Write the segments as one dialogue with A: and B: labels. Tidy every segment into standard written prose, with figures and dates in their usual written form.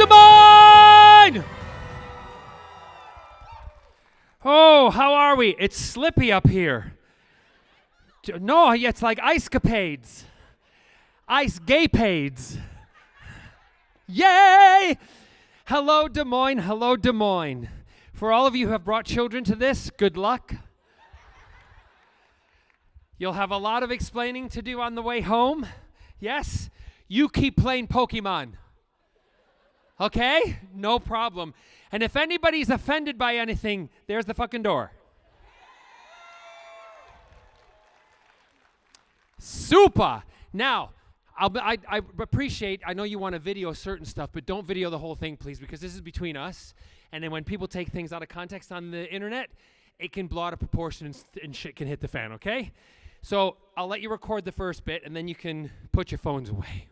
A: Des Moines! Oh, how are we? It's slippy up here. No, it's like ice capades. Ice gaypades. Yay! Hello, Des Moines. Hello, Des Moines. For all of you who have brought children to this, good luck. You'll have a lot of explaining to do on the way home. Yes? You keep playing Pokemon. Okay? No problem. And if anybody's offended by anything, there's the fucking door. Super. Now, I appreciate, I know you want to video certain stuff, but don't video the whole thing, please, because this is between us. And then when people take things out of context on the internet, it can blow out of proportion and shit can hit the fan, okay? So I'll let you record the first bit, and then you can put your phones away.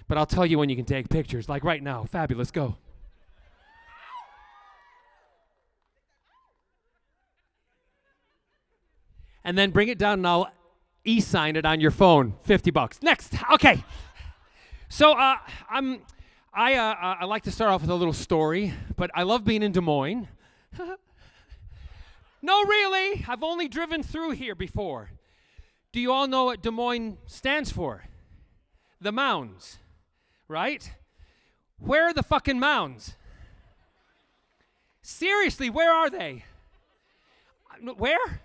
A: But I'll tell you when you can take pictures, like right now. Fabulous, go. And then bring it down, and I'll e-sign it on your phone. $50. Next. Okay. So I like to start off with a little story, but I love being in Des Moines. No, really. I've only driven through here before. Do you all know what Des Moines stands for? The Mounds, right? Where are the fucking mounds? Seriously, where are they? Where?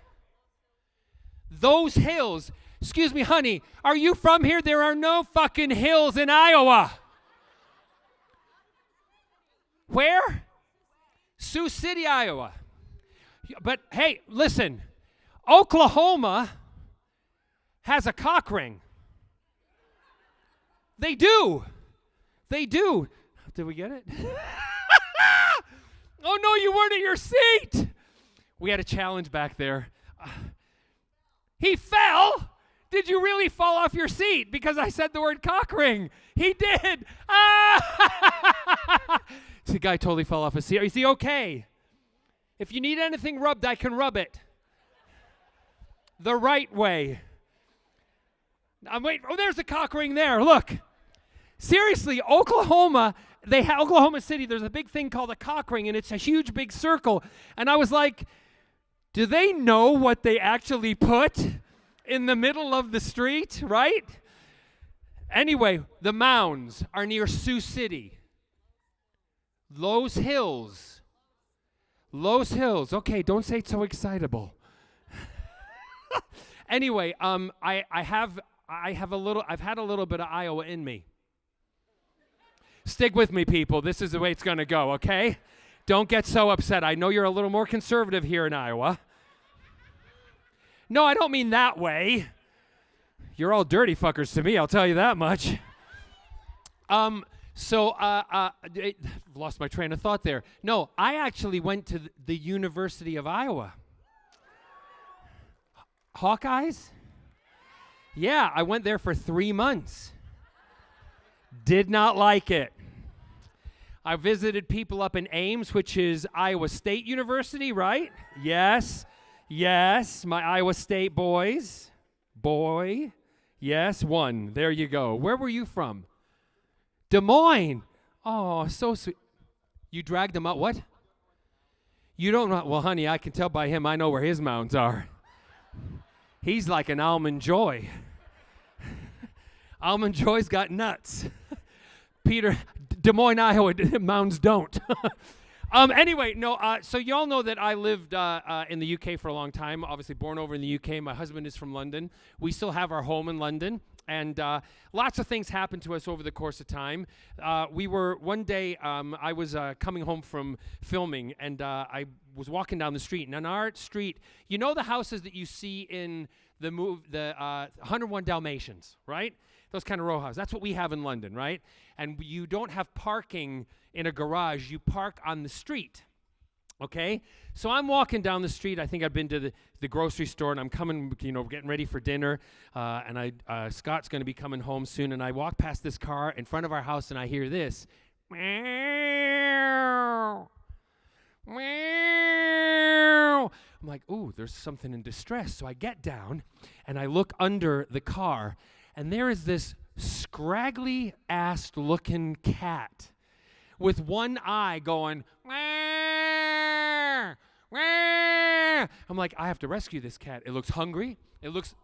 A: Those hills. Excuse me, honey, are you from here? There are no fucking hills in Iowa. Where? Sioux City, Iowa. But hey, listen, Oklahoma has a cock ring. They do. They do. Did we get it? Oh no, you weren't at your seat. We had a challenge back there. He fell. Did you really fall off your seat because I said the word cock ring? He did. The guy totally fell off his seat. Is he okay? If you need anything rubbed, I can rub it. The right way. I'm waiting. Oh, there's a cock ring there. Look. Seriously, Oklahoma City, there's a big thing called a cock ring, and it's a huge big circle. And I was like, do they know what they actually put in the middle of the street, right? Anyway, the mounds are near Sioux City. Lowe's Hills. Okay, don't say it's so excitable. Anyway, I've had a little bit of Iowa in me. Stick with me, people. This is the way it's going to go, okay? Don't get so upset. I know you're a little more conservative here in Iowa. No, I don't mean that way. You're all dirty fuckers to me, I'll tell you that much. Lost my train of thought there. No, I actually went to the University of Iowa. Hawkeyes? Yeah, I went there for 3 months. Did not like it. I visited people up in Ames, which is Iowa State University, right? Yes, my Iowa State boys. Boy, yes, one. There you go. Where were you from? Des Moines. Oh, so sweet. You dragged him out. What? You don't know. Well, honey, I can tell by him. I know where his mounds are. He's like an Almond Joy. Almond Joy's got nuts. Peter, Des Moines, Iowa, mounds don't. Anyway, no, so you all know that I lived in the UK for a long time, obviously born over in the UK. My husband is from London. We still have our home in London. And lots of things happened to us over the course of time. One day, I was coming home from filming, and I was walking down the street. And on our street, you know the houses that you see in the 101 Dalmatians, right? Those kind of row houses. That's what we have in London, right? And you don't have parking in a garage. You park on the street. Okay, so I'm walking down the street. I think I've been to the grocery store, and I'm coming, getting ready for dinner. And Scott's going to be coming home soon. And I walk past this car in front of our house, and I hear this. Meow. Meow. I'm like, ooh, there's something in distress. So I get down, and I look under the car, and there is this scraggly-assed looking cat with one eye going, "Wah, wah." I'm like, I have to rescue this cat. It looks hungry. It looks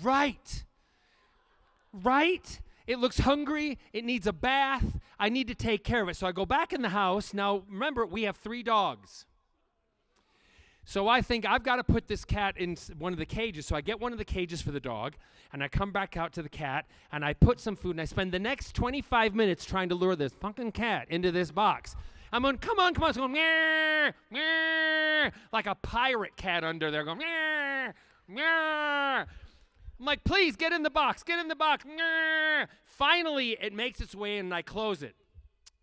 A: right. It looks hungry. It needs a bath. I need to take care of it. So I go back in the house. Now, remember, we have 3 dogs. So I think I've got to put this cat in one of the cages. So I get one of the cages for the dog, and I come back out to the cat, and I put some food, and I spend the next 25 minutes trying to lure this fucking cat into this box. I'm going, come on. It's going, meow, meow, like a pirate cat under there going, meow, meow. I'm like, please, get in the box. Meow. Finally, it makes its way in, and I close it.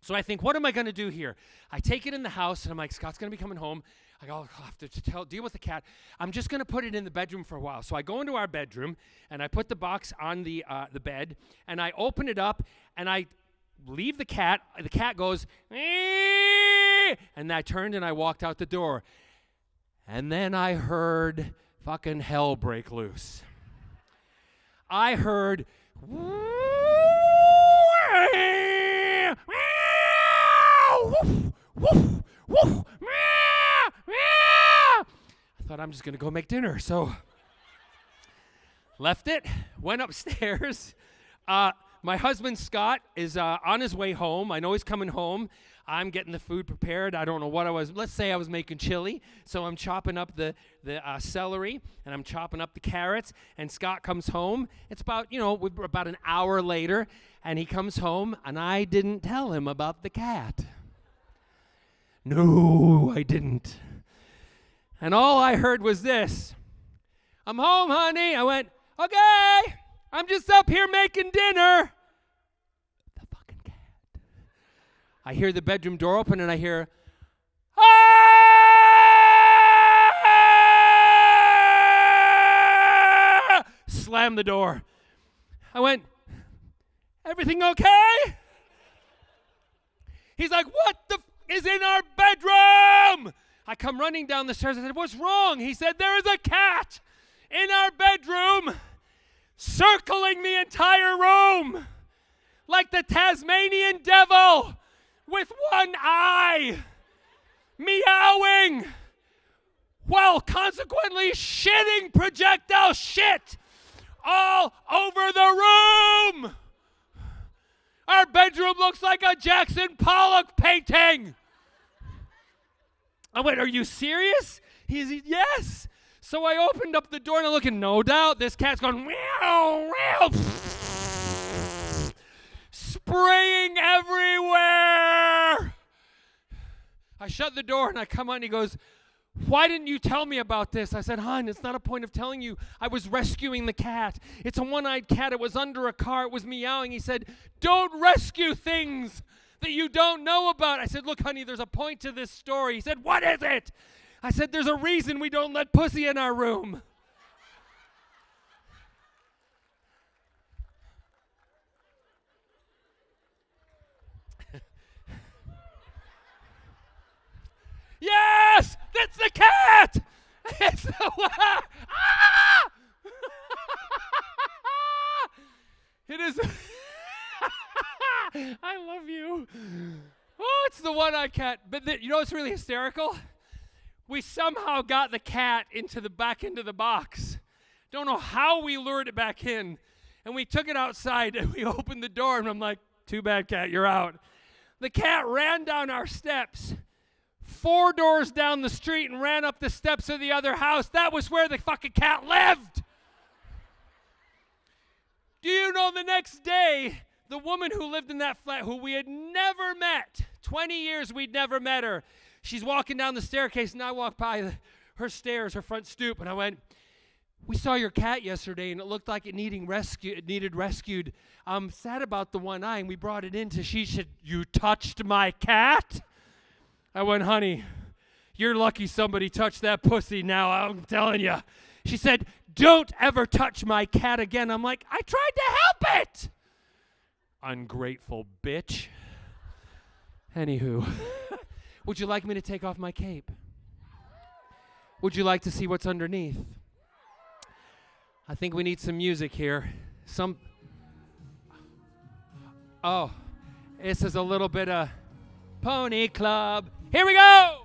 A: So I think, what am I going to do here? I take it in the house, and I'm like, Scott's going to be coming home. I go, I'll have to deal with the cat. I'm just going to put it in the bedroom for a while. So I go into our bedroom, and I put the box on the bed, and I open it up, and I leave the cat. The cat goes, "Eee!" And I turned, and I walked out the door. And then I heard fucking hell break loose. I heard, I thought, I'm just going to go make dinner. So left it, went upstairs. My husband, Scott, is on his way home. I know he's coming home. I'm getting the food prepared. I don't know what I was. Let's say I was making chili. So I'm chopping up the celery, and I'm chopping up the carrots. And Scott comes home. It's about, about an hour later. And he comes home, and I didn't tell him about the cat. No, I didn't. And all I heard was this. I'm home, honey. I went, okay. I'm just up here making dinner. The fucking cat. I hear the bedroom door open, and I hear, ah! Slam the door. I went, everything okay? He's like, what the is in our bedroom? I come running down the stairs. I said, what's wrong? He said, there is a cat in our bedroom circling the entire room like the Tasmanian devil with one eye, meowing, while consequently shitting projectile shit all over the room. Our bedroom looks like a Jackson Pollock painting. I went, are you serious? He said, yes. So I opened up the door, and I'm looking, no doubt, this cat's going, meow, meow, spraying everywhere. I shut the door, and I come out, and he goes, why didn't you tell me about this? I said, hon, it's not a point of telling you. I was rescuing the cat. It's a one-eyed cat. It was under a car. It was meowing. He said, don't rescue things that you don't know about. I said, look, honey, there's a point to this story. He said, what is it? I said, there's a reason we don't let pussy in our room. Yes, that's the cat. It's the ah! It is. I love you. Oh, it's the one-eyed cat. But you know what's really hysterical? We somehow got the cat back into the box. Don't know how we lured it back in. And we took it outside, and we opened the door, and I'm like, too bad, cat, you're out. The cat ran down our steps, 4 doors down the street, and ran up the steps of the other house. That was where the fucking cat lived. Do you know the next day, the woman who lived in that flat, who we had never met, 20 years we'd never met her, she's walking down the staircase, and I walked by her stairs, her front stoop, and I went, we saw your cat yesterday, and it looked like it needed rescued. I'm sad about the one eye, and we brought it in to, she said, you touched my cat? I went, honey, you're lucky somebody touched that pussy now, I'm telling you. She said, don't ever touch my cat again. I'm like, I tried to help it. Ungrateful bitch. Anywho, would you like me to take off my cape? Would you like to see what's underneath? I think we need some music here. Oh, this is a little bit of Pony Club. Here we go!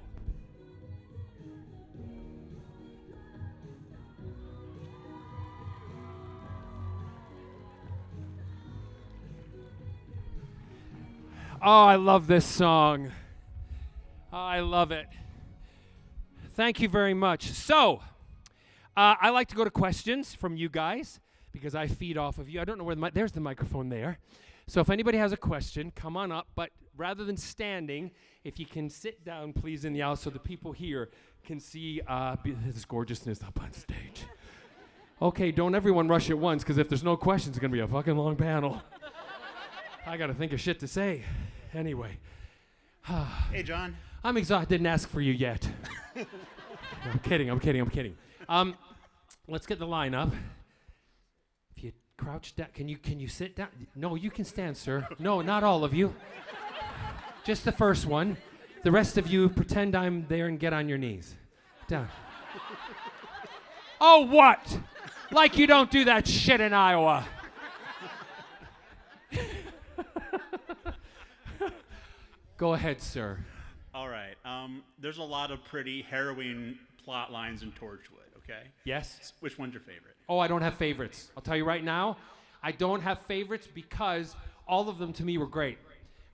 A: Oh, I love this song. Oh, I love it. Thank you very much. So, I like to go to questions from you guys because I feed off of you. I don't know where there's the microphone there. So if anybody has a question, come on up. But rather than standing, if you can sit down, please, in the aisle so the people here can see this gorgeousness up on stage. Okay, don't everyone rush at once because if there's no questions, it's going to be a fucking long panel. I got to think of shit to say. Anyway.
B: Hey, John.
A: I'm exhausted. Didn't ask for you yet. I'm kidding. Let's get the line up. If you crouch down, can you sit down? No, you can stand, sir. No, not all of you. Just the first one. The rest of you, pretend I'm there and get on your knees. Down. Oh, what? Like you don't do that shit in Iowa. Go ahead, sir.
B: All right. There's a lot of pretty harrowing plot lines in Torchwood, okay?
A: Yes?
B: Which one's your favorite?
A: Oh, I don't have favorites. I'll tell you right now, I don't have favorites because all of them to me were great.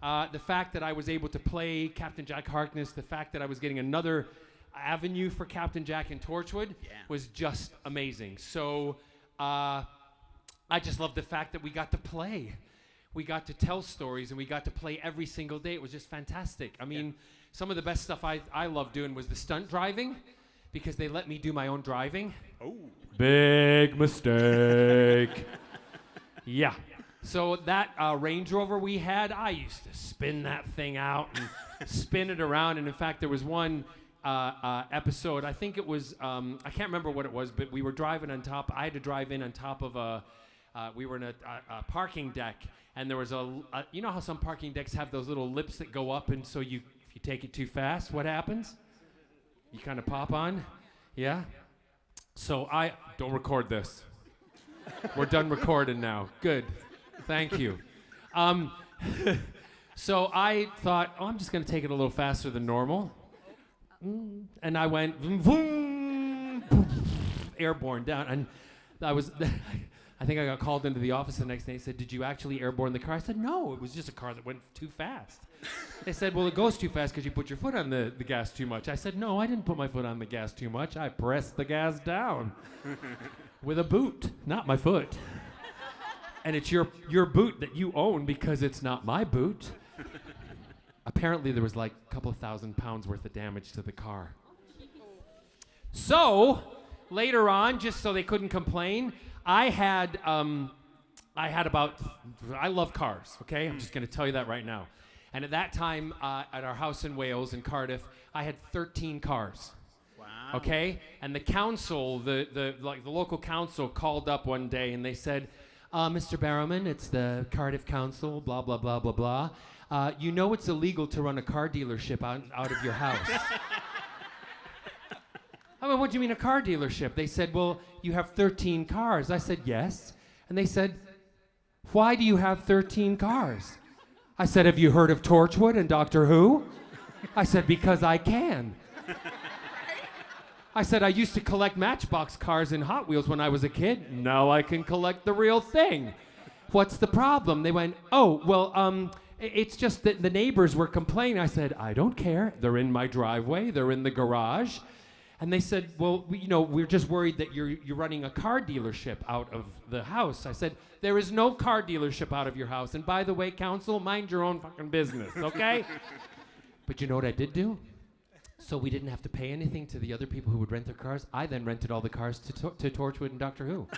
A: The fact that I was able to play Captain Jack Harkness, the fact that I was getting another avenue for Captain Jack in Torchwood was just amazing. So I just love the fact that we got to play. We got to tell stories, and we got to play every single day. It was just fantastic. I mean, some of the best stuff I loved doing was the stunt driving, because they let me do my own driving.
B: Oh.
A: Big mistake. Yeah. So that Range Rover we had, I used to spin that thing out and spin it around. And in fact, there was one episode, I think it was, I can't remember what it was, but we were driving on top. I had to drive in on top of we were in a parking deck. And there was you know how some parking decks have those little lips that go up, and so if you take it too fast, what happens? You kind of pop on, yeah? So don't record this. We're done recording now. Good, thank you. So I thought, I'm just gonna take it a little faster than normal. And I went, vroom, airborne down, and I think I got called into the office the next day and said, did you actually airborne the car? I said, no, it was just a car that went too fast. They said, well, it goes too fast because you put your foot on the gas too much. I said, no, I didn't put my foot on the gas too much. I pressed the gas down with a boot, not my foot. And it's your boot that you own because it's not my boot. Apparently there was like a couple of £1,000 worth of damage to the car. So later on, just so they couldn't complain, I love cars, okay? I'm just going to tell you that right now. And at that time, at our house in Wales, in Cardiff, I had 13 cars.
B: Wow.
A: Okay? And the council, the local council called up one day and they said, Mr. Barrowman, it's the Cardiff Council, blah, blah, blah, blah, blah. You know it's illegal to run a car dealership out of your house. I mean, what do you mean a car dealership? They said, well, you have 13 cars. I said, yes. And they said, why do you have 13 cars? I said, have you heard of Torchwood and Doctor Who? I said, because I can. I said, I used to collect Matchbox cars and Hot Wheels when I was a kid. Now I can collect the real thing. What's the problem? They went, oh, well, it's just that the neighbors were complaining. I said, I don't care. They're in my driveway. They're in the garage. And they said, well, we're just worried that you're running a car dealership out of the house. I said, there is no car dealership out of your house. And by the way, council, mind your own fucking business, okay? But you know what I did do? So we didn't have to pay anything to the other people who would rent their cars. I then rented all the cars to Torchwood and Doctor Who.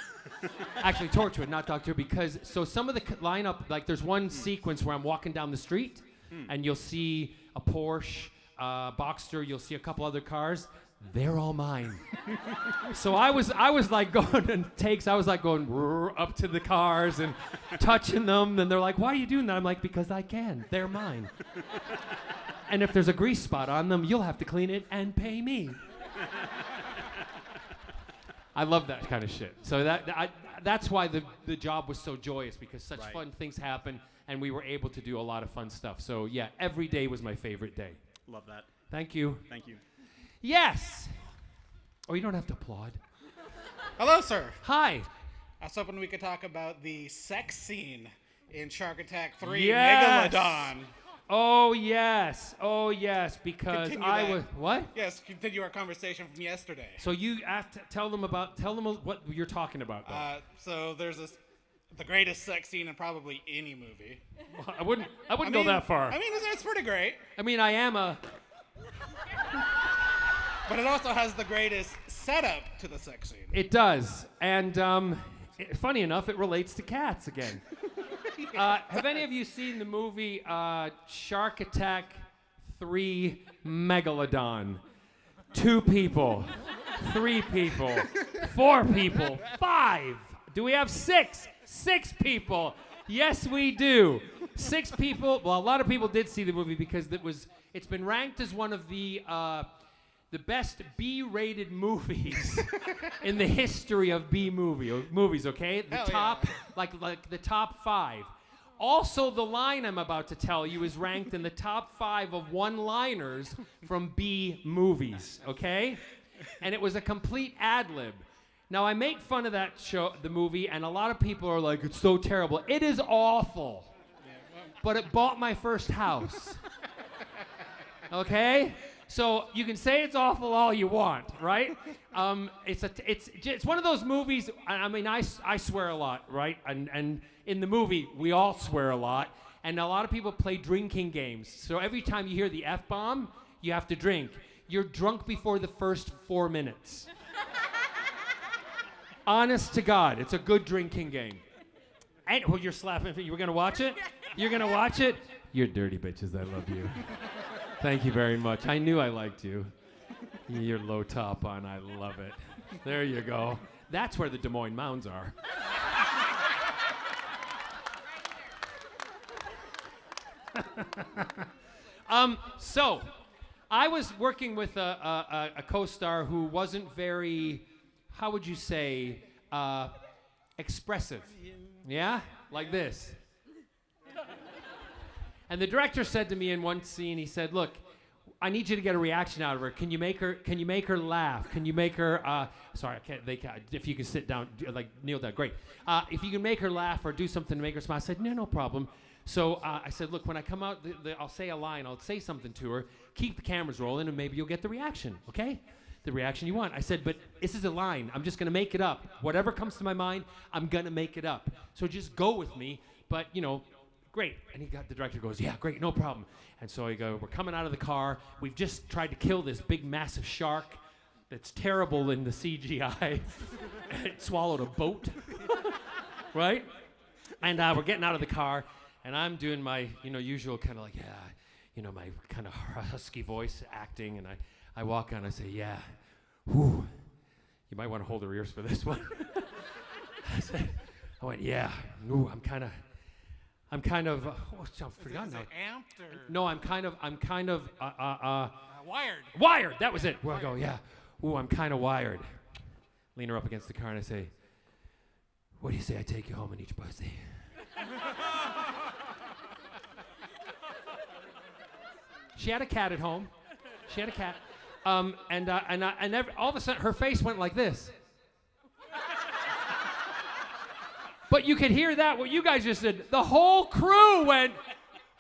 A: Actually, Torchwood, not Doctor Who, because so some of the lineup, like there's one sequence where I'm walking down the street, and you'll see a Porsche, Boxster, you'll see a couple other cars. They're all mine. So I was like going and takes. I was like going up to the cars and touching them, and they're like, "Why are you doing that?" I'm like, "Because I can. They're mine. And if there's a grease spot on them, you'll have to clean it and pay me." I love that kind of shit. So that's why the job was so joyous, because such fun things happen, and we were able to do a lot of fun stuff. So yeah, every day was my favorite day.
B: Love that.
A: Thank you.
B: Thank you.
A: Yes. Oh, you don't have to applaud.
C: Hello, sir.
A: Hi.
C: I was hoping we could talk about the sex scene in Shark Attack 3
A: Yes.
C: Megalodon.
A: Oh yes, because
C: Continue
A: I
C: that.
A: was what?
C: Yes, continue our conversation from yesterday.
A: So you have to tell them what you're talking about. Though.
C: So there's the greatest sex scene in probably any movie.
A: I wouldn't go that far.
C: I mean, it's pretty great.
A: I mean, I am a.
C: But it also has the greatest setup to the sex scene.
A: It does, and funny enough, it relates to cats again. Have any of you seen the movie Shark Attack 3 Megalodon? 2 people, 3 people, 4 people, 5. Do we have 6? 6 people. Yes, we do. 6 people. Well, a lot of people did see the movie because it's been ranked as one of the best B-rated movies in the history of movies, okay? The
C: Hell
A: top, like the top 5. Also, the line I'm about to tell you is ranked in the top 5 of one-liners from B movies, okay? And it was a complete ad-lib. Now, I make fun of that the movie, and a lot of people are like, it's so terrible. It is awful. But it bought my first house. Okay? So you can say it's awful all you want, right? It's one of those movies. I mean, I swear a lot, right? And in the movie, we all swear a lot, and a lot of people play drinking games. So every time you hear the F-bomb, you have to drink. You're drunk before the first 4 minutes. Honest to God, it's a good drinking game. And you're slapping. You were gonna watch it? You're gonna watch it? You're dirty bitches. I love you. Thank you very much. I knew I liked you. Your low top on. I love it. There you go. That's where the Des Moines Mounds are. So, I was working with a co-star who wasn't very, how would you say, expressive. Yeah? Like this. And the director said to me in one scene, he said, look, I need you to get a reaction out of her. Can you make her laugh? Can you make her, sorry, they can't, if you can sit down, like kneel down, great. If you can make her laugh or do something to make her smile, I said, no problem. So I said, look, when I come out, I'll say a line, I'll say something to her, keep the cameras rolling, and maybe you'll get the reaction, okay? The reaction you want. I said, but this is a line. I'm just gonna make it up. Whatever comes to my mind, I'm gonna make it up. So just go with me, but great. And the director goes, yeah, great, no problem. And so we're coming out of the car. We've just tried to kill this big, massive shark that's terrible in the CGI. It swallowed a boat, right? And we're getting out of the car, and I'm doing my, usual kind of like, my kind of husky voice acting, and I walk on, I say, yeah, whew, you might want to hold your ears for this one. I went, yeah, ooh, I'm kind of, I've forgotten now.
C: Amped or?
A: No, I'm kind of,
C: Wired.
A: Wired, that was it. Where I go, yeah, ooh, I'm kind of wired. Lean her up against the car and I say, what do you say I take you home and eat your pussy? She had a cat at home. She had a cat. And all of a sudden, her face went like this. But you could hear that, what you guys just did. The whole crew went,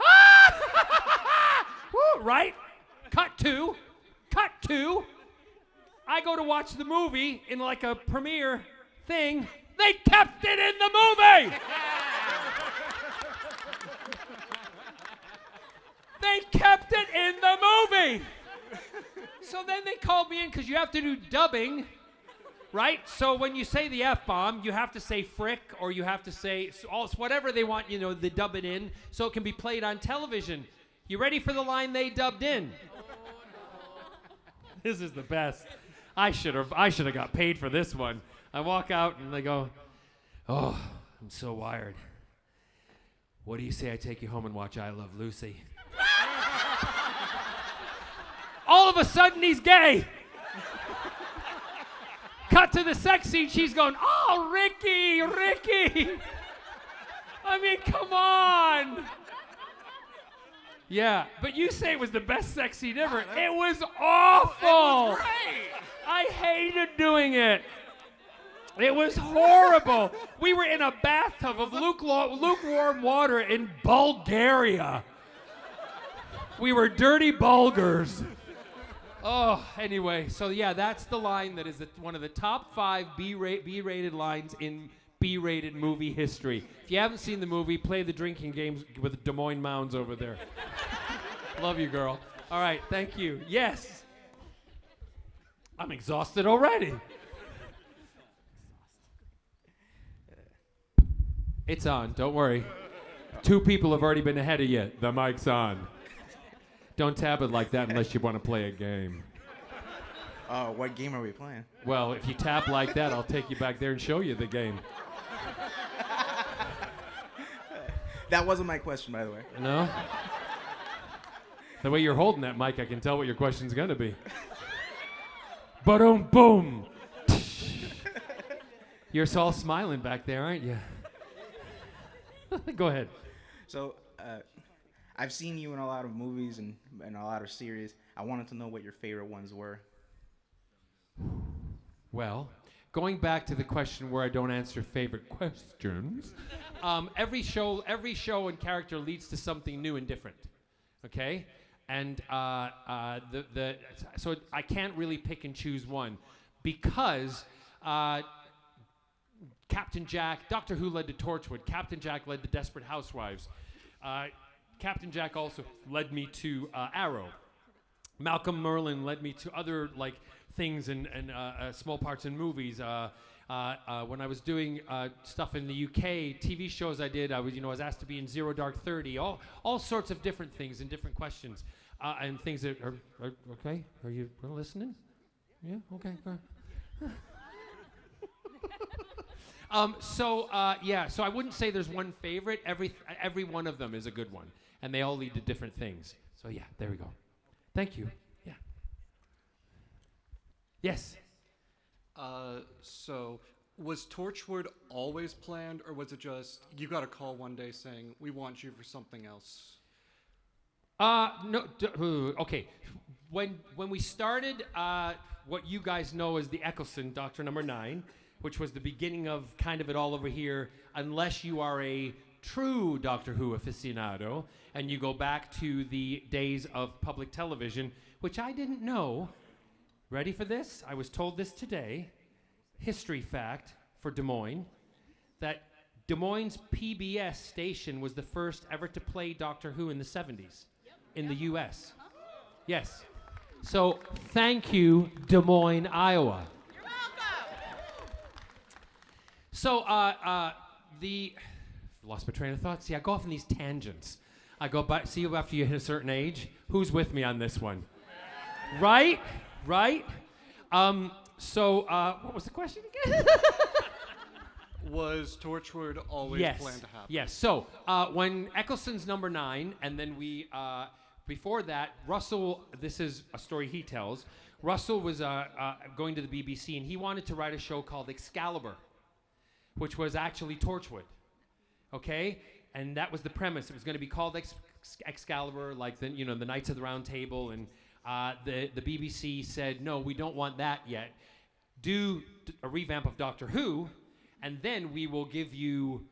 A: ah! Woo, right? Cut to. I go to watch the movie in like a premiere thing. They kept it in the movie! They kept it in the movie! So then they called me in because you have to do dubbing, right? So when you say the F-bomb, you have to say frick, or you have to say whatever they want, they dub it in, so it can be played on television. You ready for the line they dubbed in? This is the best. I should have got paid for this one. I walk out and they go, oh, I'm so wired. What do you say I take you home and watch I Love Lucy? All of a sudden, he's gay. Cut to the sex scene. She's going, oh, Ricky. I mean, come on. Yeah, but you say it was the best sex scene ever. It was awful.
C: It was great.
A: I hated doing it. It was horrible. We were in a bathtub of lukewarm water in Bulgaria. We were dirty Bulgars. Oh, anyway, so yeah, that's the line that is one of the top 5 B-rated lines in B-rated movie history. If you haven't seen the movie, play the drinking games with Des Moines Mounds over there. Love you, girl. All right, thank you. Yes. I'm exhausted already. It's on, don't worry. 2 people have already been ahead of you. The mic's on. Don't tap it like that unless you want to play a game.
D: What game are we playing?
A: Well, if you tap like that, I'll take you back there and show you the game.
D: That wasn't my question, by the way.
A: No? The way you're holding that mic, I can tell what your question's gonna be. Ba-dum, boom. You're all smiling back there, aren't you? Go ahead.
D: So, I've seen you in a lot of movies and a lot of series. I wanted to know what your favorite ones were.
A: Well, going back to the question where I don't answer favorite questions, every show and character leads to something new and different. Okay? And so I can't really pick and choose one because Captain Jack, Doctor Who led to Torchwood. Captain Jack led to Desperate Housewives. Captain Jack also led me to Arrow. Malcolm Merlyn led me to other things and small parts in movies. When I was doing stuff in the UK, TV shows I did, I was asked to be in Zero Dark 30, all sorts of different things and different questions and things that are okay. Are you listening? Yeah. Okay. Go ahead. So I wouldn't say there's one favorite. Every one of them is a good one, and they all lead to different things. So yeah, there we go. Thank you. Yeah. Yes.
E: So was Torchwood always planned, or was it just you got a call one day saying we want you for something else?
A: No. Okay. When we started, what you guys know as the Eccleston Doctor Number 9. Which was the beginning of kind of it all over here, unless you are a true Doctor Who aficionado, and you go back to the days of public television, which I didn't know. Ready for this? I was told this today. History fact for Des Moines, that Des Moines PBS station was the first ever to play Doctor Who in the 70s in the U.S. Yes. So thank you, Des Moines, Iowa. So, lost my train of thought. See, I go off on these tangents. I go by, see you after you hit a certain age. Who's with me on this one? Right? So, what was the question again?
E: Was Torchwood always planned to happen?
A: Yes. So, when Eccleston's number 9, and then we, before that, Russell, this is a story he tells, Russell was going to the BBC, and he wanted to write a show called Excalibur, which was actually Torchwood, okay? And that was the premise. It was going to be called Excalibur, like the Knights of the Round Table, and the BBC said, no, we don't want that yet. Do a revamp of Doctor Who, and then we will give you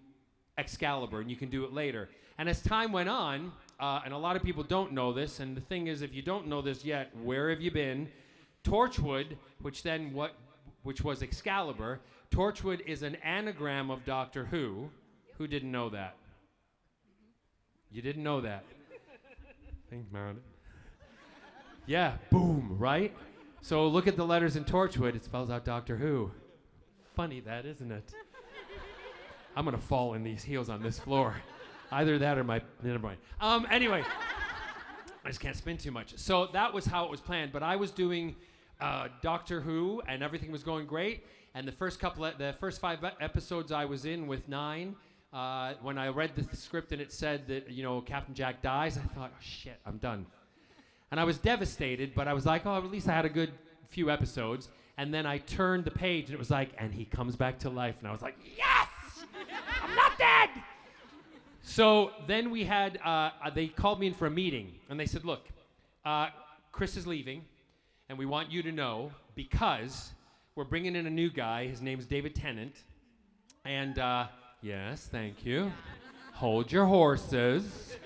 A: Excalibur, and you can do it later. And as time went on, and a lot of people don't know this, and the thing is, if you don't know this yet, where have you been? Torchwood, which was Excalibur. Torchwood is an anagram of Doctor Who. Who didn't know that? You didn't know that. Think about it. Yeah, boom, right? So look at the letters in Torchwood. It spells out Doctor Who. Funny that, isn't it? I'm going to fall in these heels on this floor. Either that or my... Never mind. Anyway, I just can't spin too much. So that was how it was planned. But I was doing Doctor Who, and everything was going great. And the first 5 episodes I was in with 9, when I read the script and it said that, Captain Jack dies, I thought, oh, shit, I'm done. And I was devastated, but I was like, oh, at least I had a good few episodes. And then I turned the page and it was like, and he comes back to life. And I was like, yes! I'm not dead! So then we had, they called me in for a meeting, and they said, look, Chris is leaving, and we want you to know because we're bringing in a new guy. His name's David Tennant. And, yes, thank you. Hold your horses.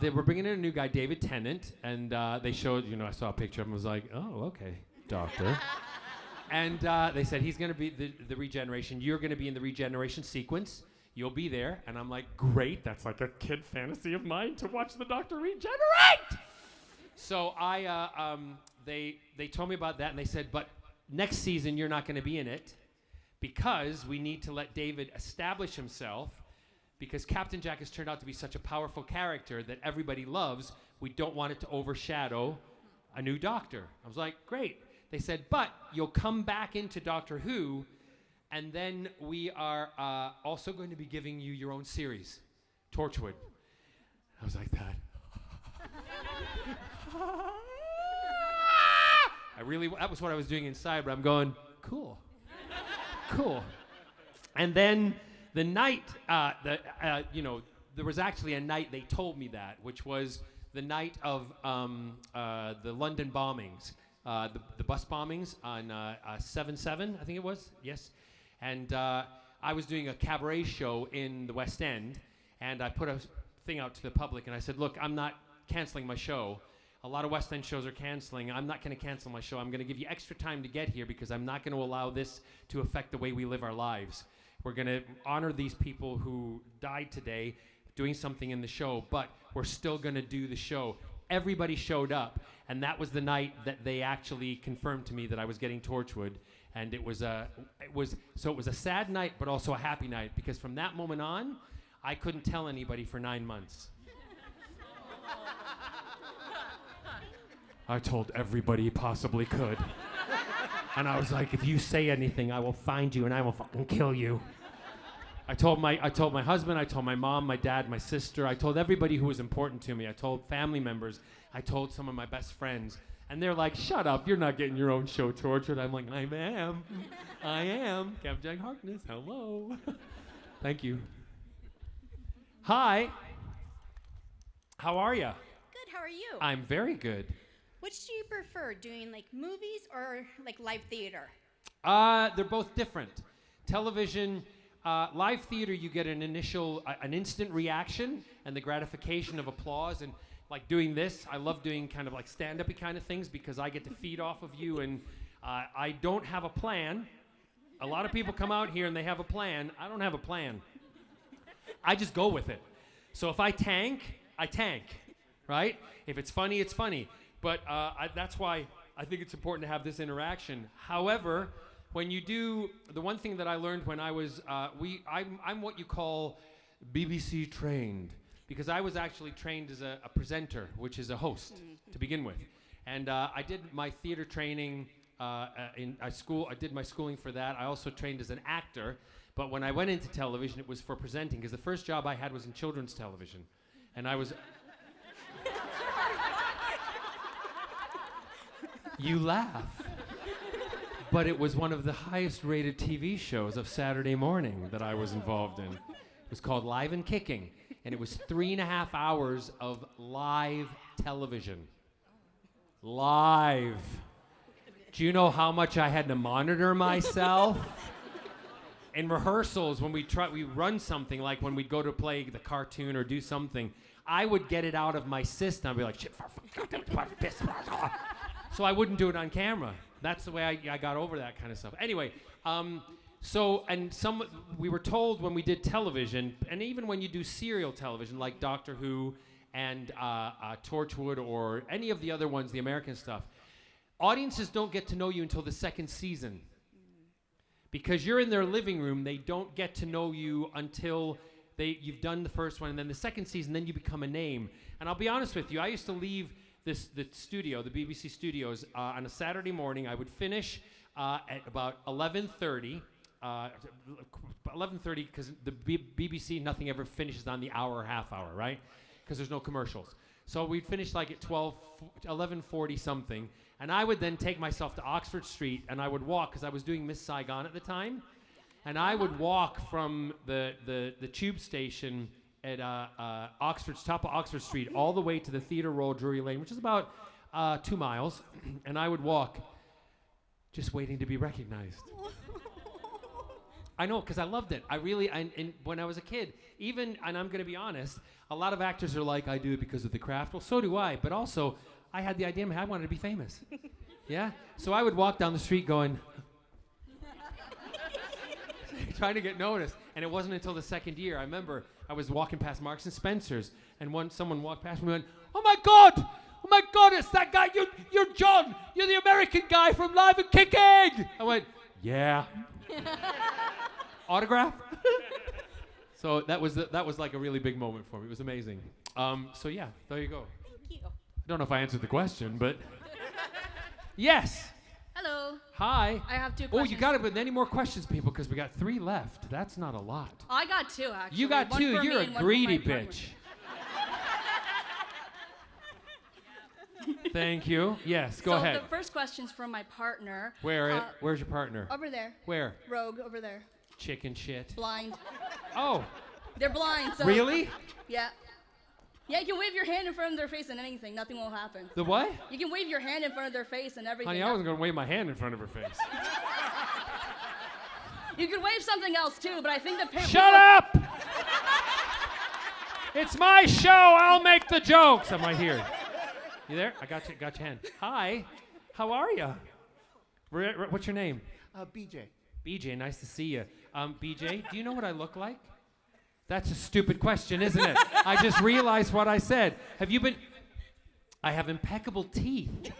A: They were bringing in a new guy, David Tennant, and they showed, I saw a picture of him. I was like, oh, okay, doctor. And they said, he's going to be the regeneration. You're going to be in the regeneration sequence. You'll be there. And I'm like, great. That's like a kid fantasy of mine to watch the doctor regenerate. So they told me about that, and they said, but next season you're not going to be in it because we need to let David establish himself. Because Captain Jack has turned out to be such a powerful character that everybody loves, we don't want it to overshadow a new Doctor. I was like, great. They said, but you'll come back into Doctor Who, and then we are also going to be giving you your own series, Torchwood. I was like that. That was what I was doing inside, but I'm going, cool. Cool. And then the night, there was actually a night they told me that, which was the night of the London bombings, the bus bombings on 7/7, I think it was, yes. And I was doing a cabaret show in the West End, and I put a thing out to the public, and I said, look, I'm not canceling my show. A lot of West End shows are canceling. I'm not going to cancel my show. I'm going to give you extra time to get here because I'm not going to allow this to affect the way we live our lives. We're going to honor these people who died today doing something in the show, but we're still going to do the show. Everybody showed up, and that was the night that they actually confirmed to me that I was getting Torchwood, and it was a sad night, but also a happy night, because from that moment on, I couldn't tell anybody for 9 months. I told everybody you possibly could. And I was like, if you say anything, I will find you and I will fucking kill you. I told my husband, I told my mom, my dad, my sister, I told everybody who was important to me. I told family members, I told some of my best friends. And they're like, shut up, you're not getting your own show, Torchwood. I'm like, I am. Captain Jack Harkness, hello. Thank you. Hi. How are you?
F: Good, how are you?
A: I'm very good.
F: Which do you prefer, doing like movies or like live theater?
A: They're both different. Television, live theater, you get an initial, an instant reaction and the gratification of applause. And like doing this, I love doing kind of like stand-up-y kind of things because I get to feed off of you, and I don't have a plan. A lot of people come out here and they have a plan. I don't have a plan. I just go with it. So if I tank, I tank, right? If it's funny, it's funny. But that's why I think it's important to have this interaction. However, when you do, the one thing that I learned when I was, I'm what you call BBC trained, because I was actually trained as a presenter, which is a host to begin with. And I did my theater training in school. I did my schooling for that. I also trained as an actor. But when I went into television, it was for presenting, because the first job I had was in children's television. And I was... You laugh. But it was one of the highest rated TV shows of Saturday morning that I was involved in. It was called Live and Kicking, and it was 3.5 hours of live television. Live. Do you know how much I had to monitor myself? In rehearsals, when we run something, like when we'd go to play the cartoon or do something, I would get it out of my system. I'd be like, shit, so I wouldn't do it on camera. That's the way I got over that kind of stuff. Anyway, we were told when we did television, and even when you do serial television, like Doctor Who and Torchwood or any of the other ones, the American stuff, audiences don't get to know you until the second season. Because you're in their living room, they don't get to know you until you've done the first one, and then the second season, then you become a name. And I'll be honest with you, I used to leave the studio, the BBC studios, on a Saturday morning. I would finish at about 11:30. 11:30, because the BBC, nothing ever finishes on the hour or half hour, right? Because there's no commercials. So we'd finish like at 11:40 something, and I would then take myself to Oxford Street, and I would walk, because I was doing Miss Saigon at the time, and I would walk from the tube station at top of Oxford Street, all the way to the Theatre Row, Drury Lane, which is about 2 miles, and I would walk, just waiting to be recognized. I know, because I loved it. And when I was a kid, and I'm going to be honest, a lot of actors are like, I do it because of the craft. Well, so do I, but also, I had the idea, I wanted to be famous. Yeah? So I would walk down the street going, trying to get noticed. And it wasn't until the second year, I remember I was walking past Marks and Spencer's, and someone walked past me and went, oh my God, it's that guy, you're John, you're the American guy from Live and Kicking. I went, yeah. Autograph? So that was like a really big moment for me. It was amazing. So yeah, there you go.
F: Thank you.
A: I don't know if I answered the question, but yes.
G: Hello.
A: Hi.
G: I have 2
A: Oh,
G: questions.
A: you got it, but any more questions, people? Because we got 3 left. That's not a lot.
G: I got 2, actually.
A: You got
G: One
A: 2.
G: for
A: You're
G: me
A: a
G: and one for
A: greedy
G: my partner.
A: bitch. Thank you. Yes, go ahead.
G: So the first question's from my partner.
A: Where's your partner?
G: Over there.
A: Where?
G: Rogue, over there.
A: Chicken shit.
G: Blind.
A: Oh,
G: They're blind, so...
A: really?
G: Yeah. Yeah, you can wave your hand in front of their face and anything. Nothing will happen.
A: The what?
G: You can wave your hand in front of their face and everything.
A: Honey, I wasn't going to wave my hand in front of her face.
G: You could wave something else, too, but I think the...
A: Shut up! It's my show. I'll make the jokes. I'm right here. You there? I got your hand. Hi. How are you? What's your name?
H: BJ.
A: BJ, nice to see you. BJ, do you know what I look like? That's a stupid question, isn't it? I just realized what I said. I have impeccable teeth.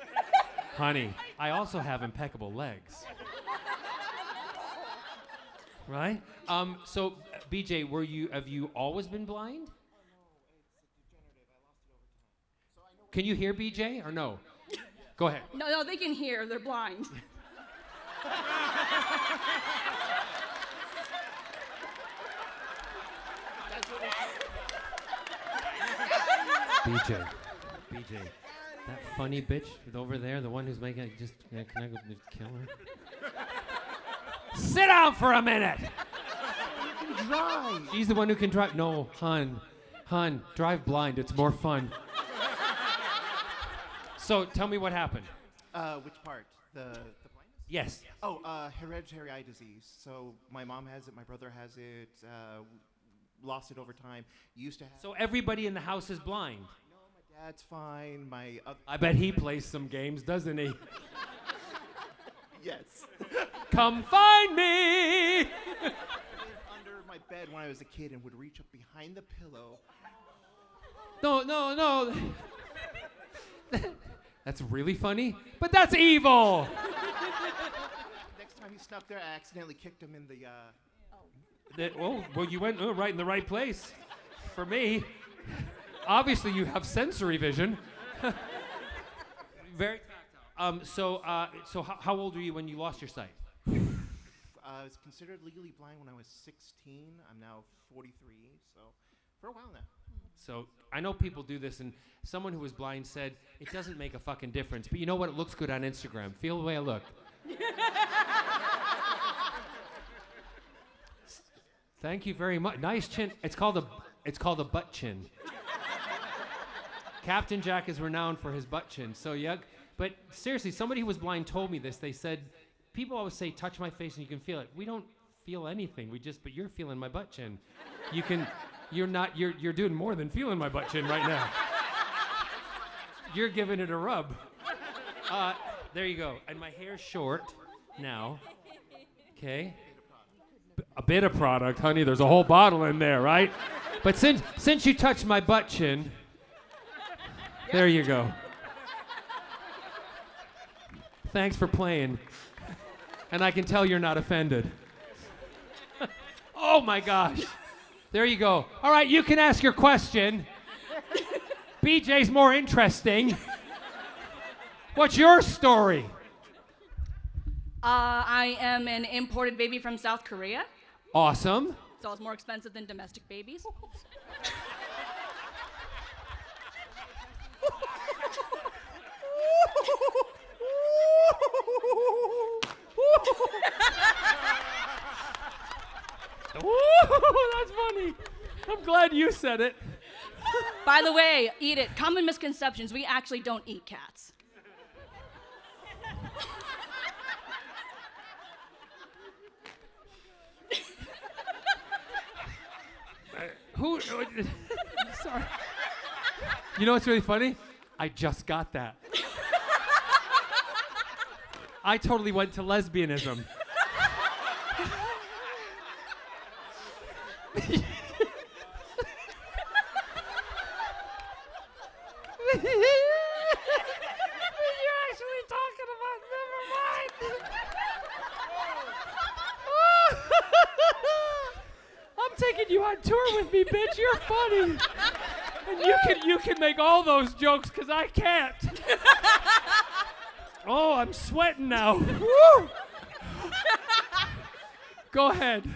A: Honey, I also have impeccable legs. Right? So, BJ, have you always been blind? Can you hear BJ or no? Go ahead.
G: No, they can hear. They're blind.
A: BJ, that funny bitch over there, the one who's making it can I go kill her? Sit down for a minute!
H: You can drive.
A: She's the one who can drive. No, hun, drive blind, it's more fun. So tell me what happened.
H: Which part? The blindness?
A: Yes.
H: Oh, hereditary eye disease. So my mom has it, my brother has it, lost it over time. Used to have.
A: So everybody in the house is blind?
H: No, my dad's fine.
A: I bet he plays some games, doesn't he?
H: Yes.
A: Come find me!
H: Under my bed when I was a kid and would reach up behind the pillow.
A: No. That's really funny, but that's evil!
H: Next time he snuck there, I accidentally kicked him in the,
A: Well, you went right in the right place. For me, obviously you have sensory vision. Very tactile. So how old were you when you lost your sight?
H: I was considered legally blind when I was 16. I'm now 43, so for a while now.
A: So I know people do this, and someone who was blind said, it doesn't make a fucking difference, but you know what? It looks good on Instagram. Feel the way I look. Thank you very much. Nice chin. It's called a butt chin. Captain Jack is renowned for his butt chin. So yeah, but seriously, somebody who was blind told me this. They said, people always say, touch my face and you can feel it. We don't feel anything. But you're feeling my butt chin. You're doing more than feeling my butt chin right now. You're giving it a rub. There you go. And my hair's short now. Okay. A bit of product, honey. There's a whole bottle in there, right? But since you touched my butt chin, there you go. Thanks for playing. And I can tell you're not offended. Oh my gosh. There you go. All right, you can ask your question. BJ's more interesting. What's your story?
G: I am an imported baby from South Korea,
A: Awesome.
G: so it's more expensive than domestic babies.
A: Ooh, that's funny. I'm glad you said it.
G: By the way, eat it. Common misconceptions. We actually don't eat cats.
A: Who? Sorry. You know what's really funny? I just got that. I totally went to lesbianism. You're actually talking about, never mind. I'm taking you on tour with me, bitch. You're funny. And you can make all those jokes because I can't. Oh, I'm sweating now. Woo! Go ahead.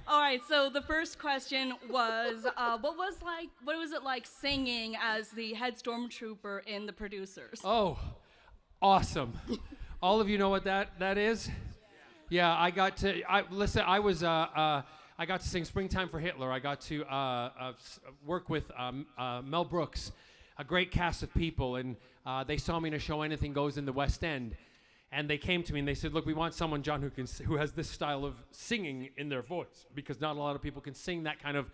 G: All right, so the first question was, what was it like singing as the head stormtrooper in The Producers?
A: Oh, awesome. All of you know what that is? Yeah, I got to sing Springtime for Hitler. I got to work with Mel Brooks, a great cast of people, and they saw me in a show, Anything Goes, in the West End. And they came to me and they said, look, we want someone, John, who has this style of singing in their voice, because not a lot of people can sing that kind of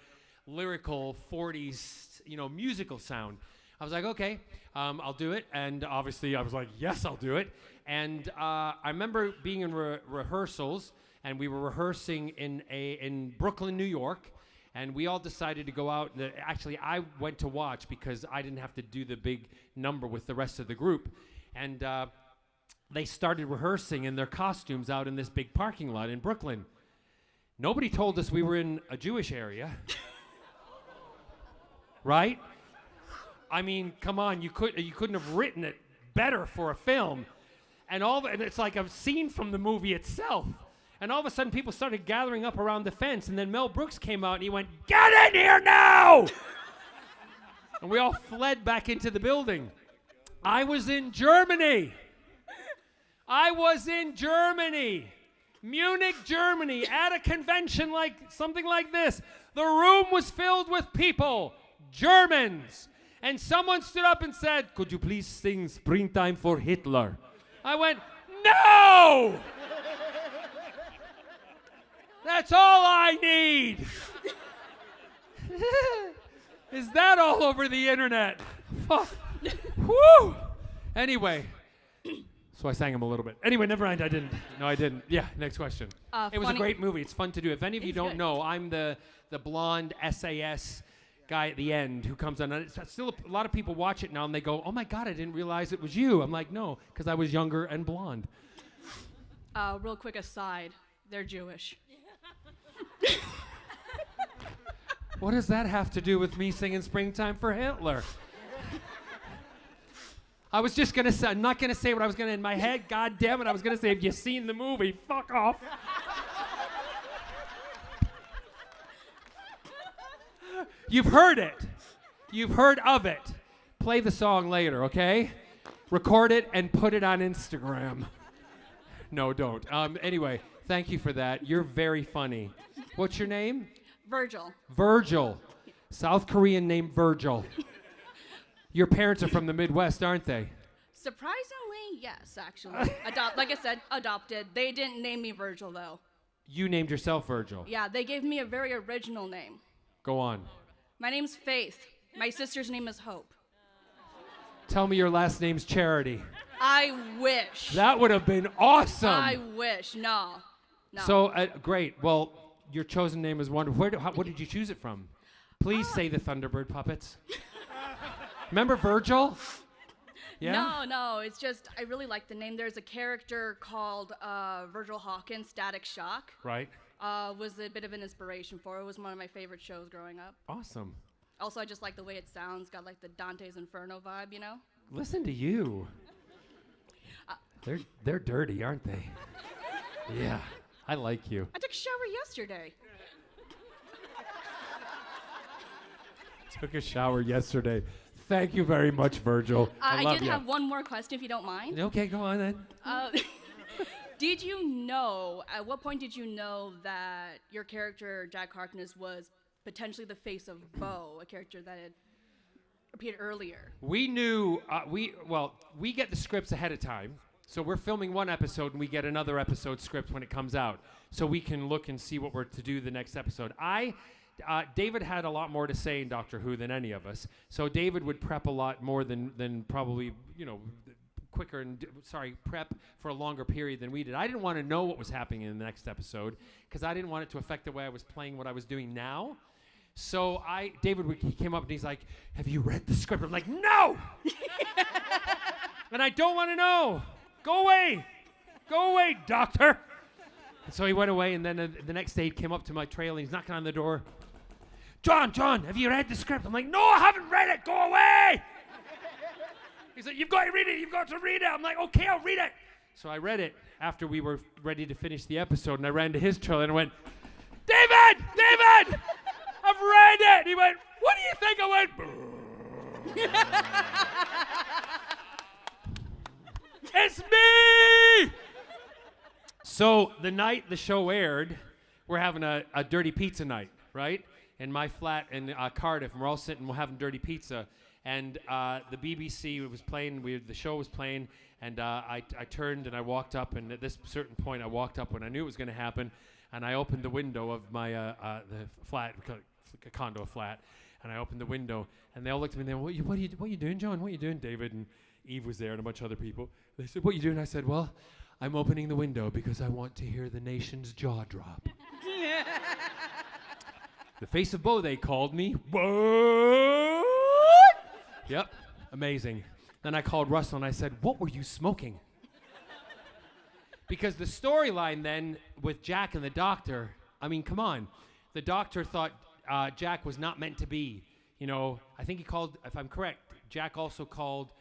A: lyrical 40s, musical sound. I was like, okay, I'll do it. And obviously I was like, yes, I'll do it. And I remember being in rehearsals, and we were rehearsing in Brooklyn, New York. And we all decided to go out. Actually, I went to watch because I didn't have to do the big number with the rest of the group. And they started rehearsing in their costumes out in this big parking lot in Brooklyn. Nobody told us we were in a Jewish area. Right? I mean, come on, you couldn't have written it better for a film. And it's like a scene from the movie itself. And all of a sudden, people started gathering up around the fence, and then Mel Brooks came out and he went, "Get in here now!" And we all fled back into the building. I was in Germany. Munich, Germany, at a convention something like this. The room was filled with people, Germans. And someone stood up and said, "Could you please sing Springtime for Hitler?" I went, "No! That's all I need." Is that all over the internet? Woo! Anyway. So I sang him a little bit. Anyway, never mind, I didn't. No, I didn't. Yeah, next question. It was a great movie. It's fun to do. If any of you don't know, I'm the blonde SAS guy at the end who comes on. And still, a lot of people watch it now and they go, "Oh my God, I didn't realize it was you." I'm like, no, because I was younger and blonde.
G: Real quick aside, they're Jewish.
A: What does that have to do with me singing Springtime for Hitler? I was just going to say, I'm not going to say what I was going to in my head. God damn it, I was going to say, have you seen the movie? Fuck off. You've heard it. You've heard of it. Play the song later, okay? Record it and put it on Instagram. No, don't. Anyway, thank you for that. You're very funny. What's your name?
G: Virgil.
A: Virgil. South Korean named Virgil. Your parents are from the Midwest, aren't they?
G: Surprisingly, yes, actually. Like I said, adopted. They didn't name me Virgil, though.
A: You named yourself Virgil.
G: Yeah, they gave me a very original name.
A: Go on.
G: My name's Faith. My sister's name is Hope.
A: Tell me your last name's Charity.
G: I wish.
A: That would have been awesome.
G: I wish. No.
A: So, great. Well, your chosen name is wonderful. What did you choose it from? Please say the Thunderbird puppets. Remember Virgil? Yeah?
G: No. It's just, I really like the name. There's a character called Virgil Hawkins, Static Shock.
A: Right.
G: Was a bit of an inspiration for it. It was one of my favorite shows growing up.
A: Awesome.
G: Also, I just like the way it sounds. Got like the Dante's Inferno vibe, you know?
A: Listen to you. They're dirty, aren't they? Yeah. I like you.
G: I took a shower yesterday.
A: Took a shower yesterday. Thank you very much, Virgil. I love
G: did
A: you.
G: have one more question, if you don't mind.
A: Okay, go on then.
G: Did you know, at what point did you know that your character, Jack Harkness, was potentially the face of Bo, a character that had appeared earlier?
A: We knew, we get the scripts ahead of time. So we're filming one episode and we get another episode script when it comes out. So we can look and see what we're to do the next episode. David had a lot more to say in Doctor Who than any of us. So David would prep a lot more than probably, quicker and prep for a longer period than we did. I didn't want to know what was happening in the next episode because I didn't want it to affect the way I was playing what I was doing now. So David he came up and he's like, "Have you read the script?" I'm like, "No!" And I don't want to know. Go away, doctor. And so he went away, and then the next day he came up to my trail and he's knocking on the door. John, have you read the script? I'm like, "No, I haven't read it. Go away." He's like, "You've got to read it. You've got to read it." I'm like, "Okay, I'll read it." So I read it after we were ready to finish the episode, and I ran to his trailer and I went, David, I've read it. He went, "What do you think?" I went, "It's me!" So the night the show aired, we're having a dirty pizza night, right? In my flat in Cardiff, and we're all sitting, we're having dirty pizza. And the BBC was playing, the show was playing, and I turned and I walked up, and at this certain point I walked up when I knew it was going to happen, and I opened the window of my the flat, a condo flat, and I opened the window, and they all looked at me and they went, what are you doing, John? What are you doing? David and Eve was there and a bunch of other people. They said, "What are you doing?" I said, "Well, I'm opening the window because I want to hear the nation's jaw drop." The face of Bo, they called me. What? Yep, amazing. Then I called Russell and I said, "What were you smoking?" Because the storyline then with Jack and the Doctor, I mean, come on. The Doctor thought Jack was not meant to be. I think he called, if I'm correct, Jack also called,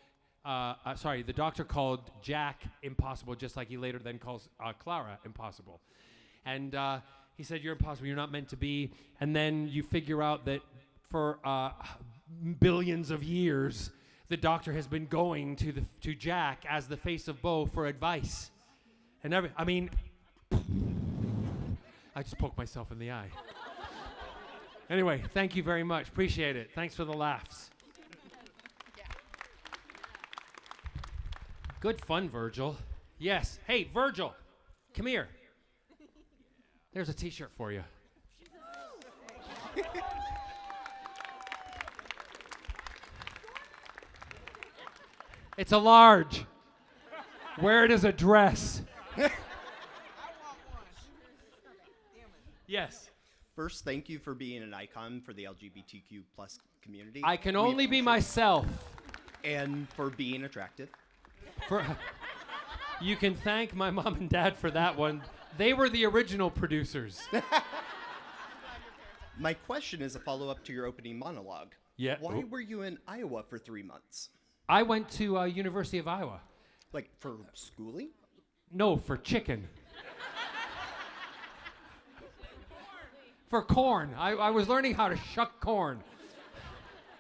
A: the Doctor called Jack impossible, just like he later then calls Clara impossible. And he said, "You're impossible, you're not meant to be." And then you figure out that for billions of years, the Doctor has been going to Jack as the face of Bo for advice. And I just poked myself in the eye. Anyway, thank you very much. Appreciate it. Thanks for the laughs. Good fun, Virgil. Yes. Hey, Virgil, come here. There's a t-shirt for you. It's a large. Wear it as a dress. Yes.
I: First, thank you for being an icon for the LGBTQ plus community.
A: I can only be myself.
I: And for being attractive.
A: You can thank my mom and dad for that one. They were the original producers.
I: My question is a follow-up to your opening monologue.
A: Yeah.
I: Why were you in Iowa for 3 months?
A: I went to University of Iowa.
I: Like for schooling?
A: No, for chicken. For corn. I was learning how to shuck corn.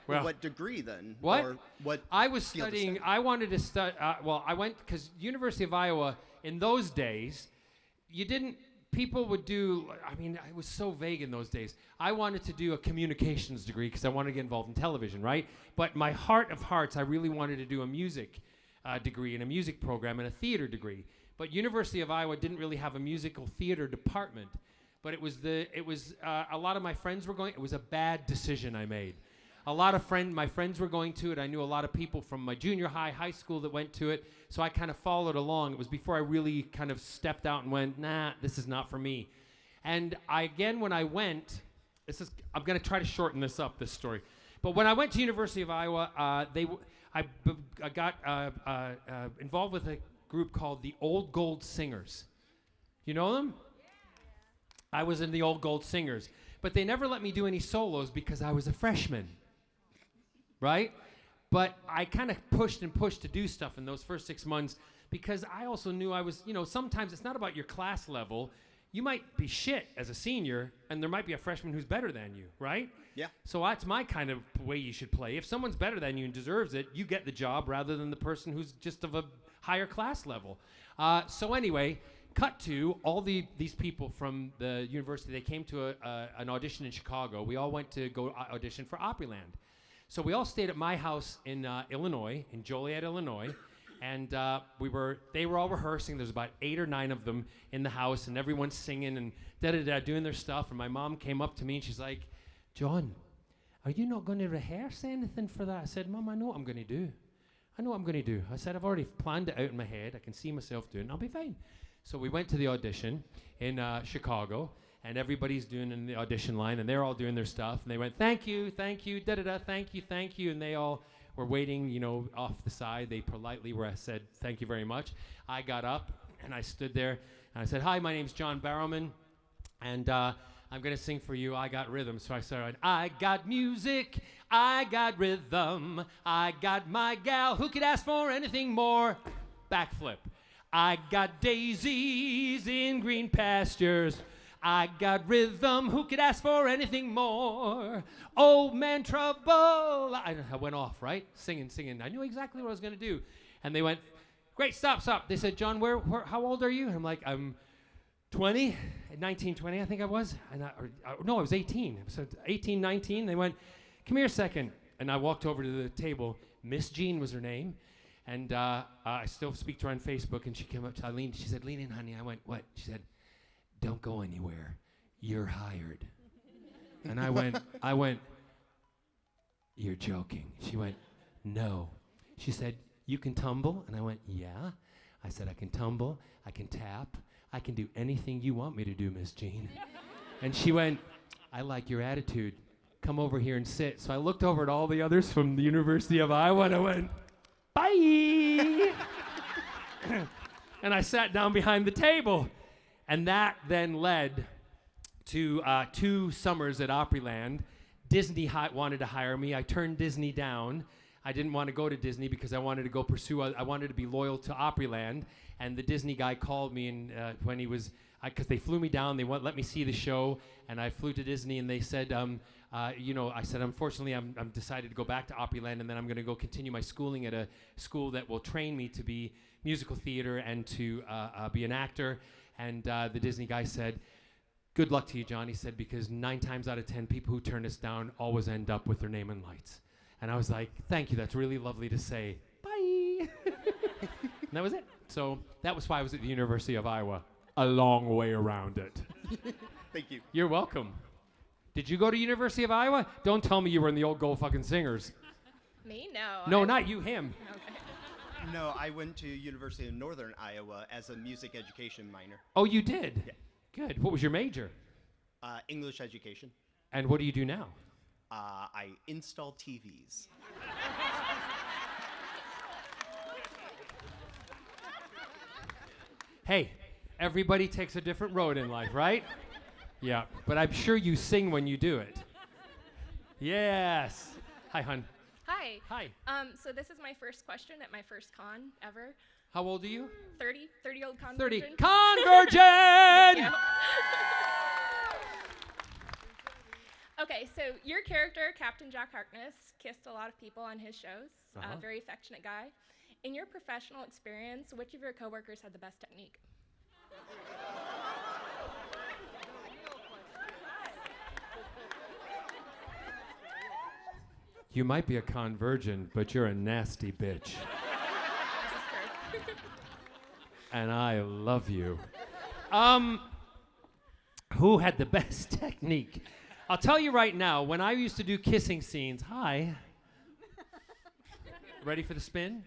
I: Well, what degree then?
A: What?
I: Or what
A: I was studying. I wanted to study. I went because University of Iowa in those days, people would do. It was so vague in those days. I wanted to do a communications degree because I wanted to get involved in television, right? But my heart of hearts, I really wanted to do a music degree and a music program and a theater degree. But University of Iowa didn't really have a musical theater department. But it was a lot of my friends were going. It was a bad decision I made. A lot of my friends were going to it. I knew a lot of people from my junior high school that went to it. So I kind of followed along. It was before I really kind of stepped out and went, nah, this is not for me. And when I went, I'm going to try to shorten this story. But when I went to University of Iowa, I got involved with a group called the Old Gold Singers. You know them? I was in the Old Gold Singers. But they never let me do any solos because I was a freshman. Right? But I kind of pushed to do stuff in those first 6 months because I also knew I was, sometimes it's not about your class level. You might be shit as a senior, and there might be a freshman who's better than you, right?
I: Yeah.
A: So that's my kind of way you should play. If someone's better than you and deserves it, you get the job rather than the person who's just of a higher class level. So anyway, cut to all these people from the university. They came to an audition in Chicago. We all went to go audition for Opryland. So we all stayed at my house in Illinois, in Joliet, Illinois. And they were all rehearsing. There's about 8 or 9 of them in the house, and everyone's singing and da-da-da, doing their stuff. And my mom came up to me, and she's like, John, are you not going to rehearse anything for that? I said, Mom, I know what I'm going to do. I know what I'm going to do. I said, I've already planned it out in my head. I can see myself doing it. I'll be fine. So we went to the audition in Chicago, and everybody's doing in the audition line, and they're all doing their stuff. And they went, thank you, da-da-da, thank you. And they all were waiting, off the side. They politely said, thank you very much. I got up, and I stood there, and I said, hi, my name's John Barrowman, and I'm going to sing for you, I Got Rhythm. So I started, I got music, I got rhythm, I got my gal, who could ask for anything more? Backflip. I got daisies in green pastures, I got rhythm, who could ask for anything more? Old man trouble. I went off, right? Singing. I knew exactly what I was going to do. And they went, great, stop. They said, John, how old are you? And I'm like, I'm 20, 19, 20, I think I was. And I was 18. So 18, 19. They went, come here a second. And I walked over to the table. Miss Jean was her name. And I still speak to her on Facebook. And she came up to Eileen. She said, lean in, honey. I went, what? She said, don't go anywhere. You're hired. And I went, you're joking. She went, no. She said, you can tumble? And I went, yeah. I said, I can tumble, I can tap, I can do anything you want me to do, Miss Jean. And she went, I like your attitude. Come over here and sit. So I looked over at all the others from the University of Iowa, and I went, bye. And I sat down behind the table. And that then led to 2 summers at Opryland. Disney wanted to hire me. I turned Disney down. I didn't want to go to Disney because I wanted to go pursue, I wanted to be loyal to Opryland. And the Disney guy called me, and when he was, because they flew me down, they let me see the show, and I flew to Disney, and they said, I said, unfortunately, I'm decided to go back to Opryland, and then I'm going to go continue my schooling at a school that will train me to be musical theater and to be an actor. And the Disney guy said, good luck to you, John. He said, because 9 times out of 10, people who turn us down always end up with their name in lights. And I was like, thank you. That's really lovely to say. Bye. And that was it. So that was why I was at the University of Iowa. A long way around it.
I: Thank you.
A: You're welcome. Did you go to University of Iowa? Don't tell me you were in the old Gold fucking Singers.
G: Me? No.
A: No, not you, him.
G: Okay.
I: No, I went to University of Northern Iowa as a music education minor.
A: Oh, you did?
I: Yeah.
A: Good. What was your major?
I: English education.
A: And what do you do now?
I: I install TVs.
A: Hey, everybody takes a different road in life, right? Yeah, but I'm sure you sing when you do it. Yes. Hi, hon.
J: Hi.
A: Hi.
J: So this is my first question at my first con ever.
A: How old are you?
J: 30-year-old con
A: 30.
J: virgin.
A: Convergent!
J: Okay, so your character, Captain Jack Harkness, kissed a lot of people on his shows. Very affectionate guy. In your professional experience, which of your coworkers had the best technique?
A: You might be a convergent, but you're a nasty bitch. And I love you. Who had the best technique? I'll tell you right now, when I used to do kissing scenes, hi. Ready for the spin?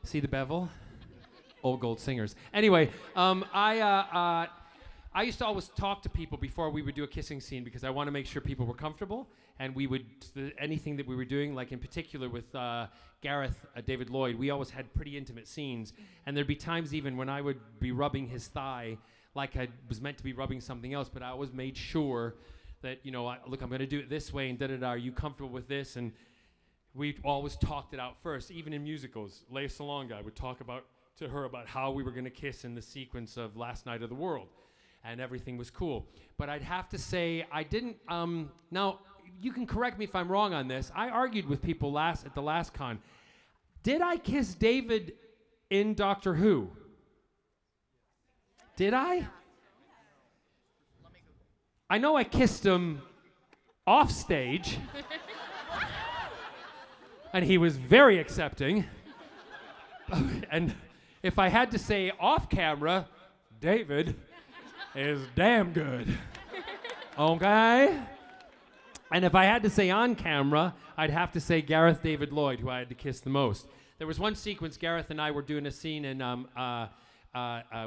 A: See the bevel? Old Gold Singers. Anyway, I used to always talk to people before we would do a kissing scene because I want to make sure people were comfortable, and we would, anything that we were doing, like in particular with Gareth, David Lloyd, we always had pretty intimate scenes, and there'd be times even when I would be rubbing his thigh like I was meant to be rubbing something else, but I always made sure that, look, I'm going to do it this way, and da-da-da, are you comfortable with this? And we always talked it out first, even in musicals. Lea Salonga, I would talk to her about how we were going to kiss in the sequence of Last Night of the World. And everything was cool. But I'd have to say, I didn't, now, you can correct me if I'm wrong on this. I argued with people at the last con. Did I kiss David in Doctor Who. Did I? I know I kissed him off stage. And he was very accepting. And if I had to say off camera, David is damn good. Okay? And if I had to say on camera, I'd have to say Gareth David Lloyd, who I had to kiss the most. There was one sequence, Gareth and I were doing a scene, and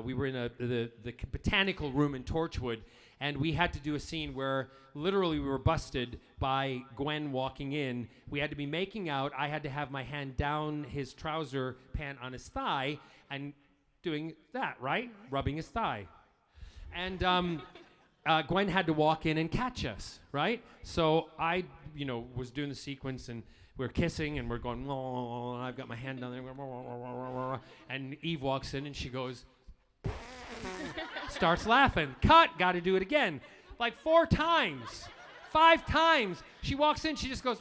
A: we were in the botanical room in Torchwood, and we had to do a scene where literally we were busted by Gwen walking in. We had to be making out. I had to have my hand down his trouser pant on his thigh and doing that, right? Rubbing his thigh. And Gwen had to walk in and catch us, right? So I, was doing the sequence, and we're kissing, and we're going, and I've got my hand down there, and Eve walks in, and she goes, starts laughing. Cut, got to do it again. Like 4 times, 5 times. She walks in, she just goes,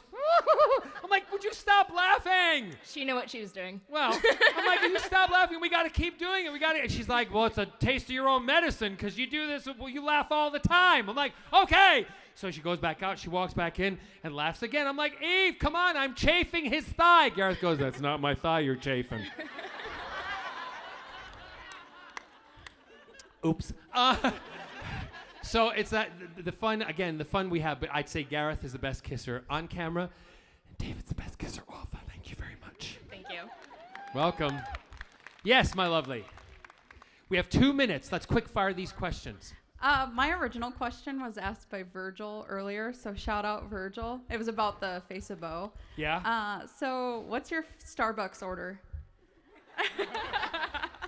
A: I'm like, would you stop laughing?
J: She knew what she was doing.
A: Well, I'm like, you stop laughing. We got to keep doing it. And she's like, well, it's a taste of your own medicine because you do this. Well, you laugh all the time. I'm like, okay. So she goes back out. She walks back in and laughs again. I'm like, Eve, come on. I'm chafing his thigh. Gareth goes, that's not my thigh you're chafing. Oops. So it's that the fun we have, but I'd say Gareth is the best kisser on camera, and David's the best kisser off. Thank you very much.
J: Thank you.
A: Welcome. Yes, my lovely. We have 2 minutes. Let's quick fire these questions.
K: My original question was asked by Virgil earlier, so shout out Virgil. It was about the face of Bo.
A: Yeah?
K: So what's your Starbucks order?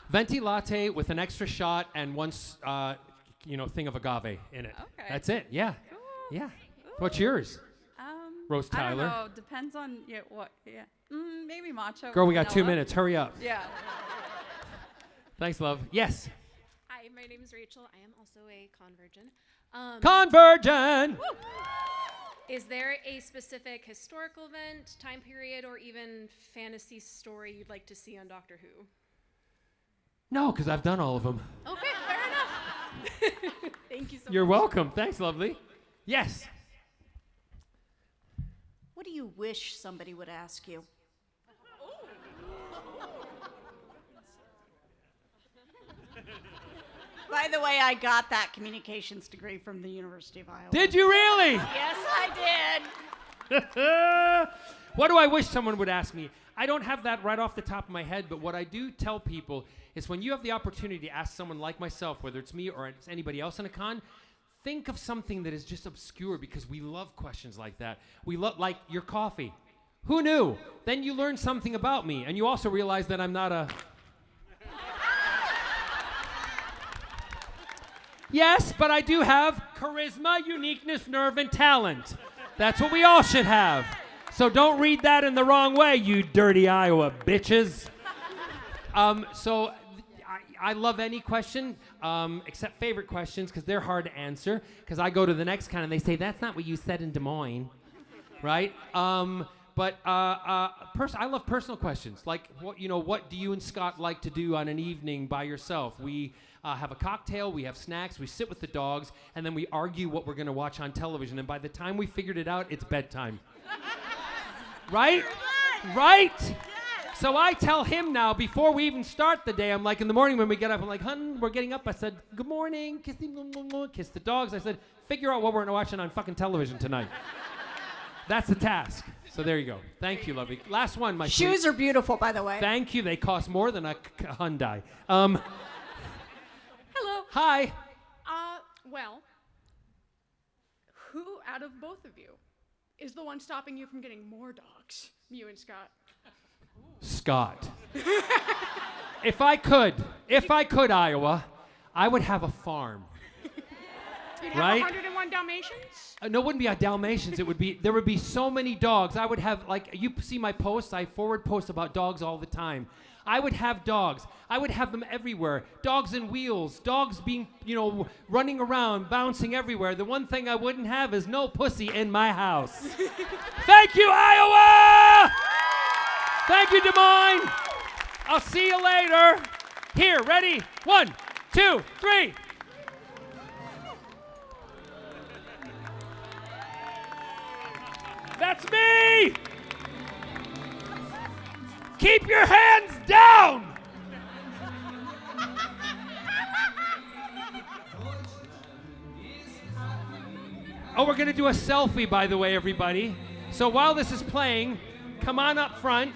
A: Venti latte with an extra shot and one thing of agave in it.
K: Okay.
A: That's it. Yeah.
K: Cool.
A: Yeah. What's yours? Rose
K: I
A: Tyler.
K: don't know. Depends on what. Yeah. Maybe matcha.
A: Girl, we got 2
K: vanilla.
A: minutes. Hurry up.
K: Yeah.
A: Thanks, love. Yes.
L: Hi, my name is Rachel. I am also a convergent.
A: Convergent!
L: Is there a specific historical event, time period, or even fantasy story you'd like to see on Doctor Who?
A: No, because I've done all of them.
L: Okay, fair enough. Thank you so
A: You're
L: much.
A: welcome. Thanks, lovely. Yes.
M: What do you wish somebody would ask you? By the way, I got that communications degree from the University of Iowa.
A: Did you really?
M: Yes, I did.
A: What do I wish someone would ask me? I don't have that right off the top of my head, but what I do tell people is when you have the opportunity to ask someone like myself, whether it's me or it's anybody else in a con, think of something that is just obscure because we love questions like that. We love, like your coffee. Who knew? Then you learn something about me, and you also realize that I'm not a... Yes, but I do have charisma, uniqueness, nerve, and talent. That's what we all should have. So don't read that in the wrong way, you dirty Iowa bitches. I love any question, except favorite questions, because they're hard to answer. Because I go to the next con and they say, that's not what you said in Des Moines, right? I love personal questions. Like, what do you and Scott like to do on an evening by yourself? We have a cocktail, we have snacks, we sit with the dogs, and then we argue what we're going to watch on television. And by the time we figured it out, it's bedtime. Right? Right? So I tell him now, before we even start the day, I'm like, in the morning when we get up, I'm like, hun, we're getting up. I said, good morning, kiss the dogs. I said, figure out what we're watching on fucking television tonight. That's the task. So there you go. Thank you, lovely. Last one, my
M: Shoes
A: sweet.
M: are beautiful, by the way.
A: Thank you. They cost more than a Hyundai.
L: Hello.
A: Hi.
L: Well, who out of both of you is the one stopping you from getting more dogs? You and Scott.
A: Scott. If I could, Iowa, I would have a farm.
L: You'd
A: Right?
L: have 101 Dalmatians?
A: No, it wouldn't be Dalmatians. There would be so many dogs. I would have, like, you see my posts, I forward posts about dogs all the time. I would have dogs. I would have them everywhere. Dogs in wheels, dogs being, running around, bouncing everywhere. The one thing I wouldn't have is no pussy in my house. Thank you, Iowa! Thank you, Des Moines! I'll see you later. Here, ready? 1, 2, 3. That's me! Keep your hands down! Oh, we're gonna do a selfie, by the way, everybody. So while this is playing, come on up front.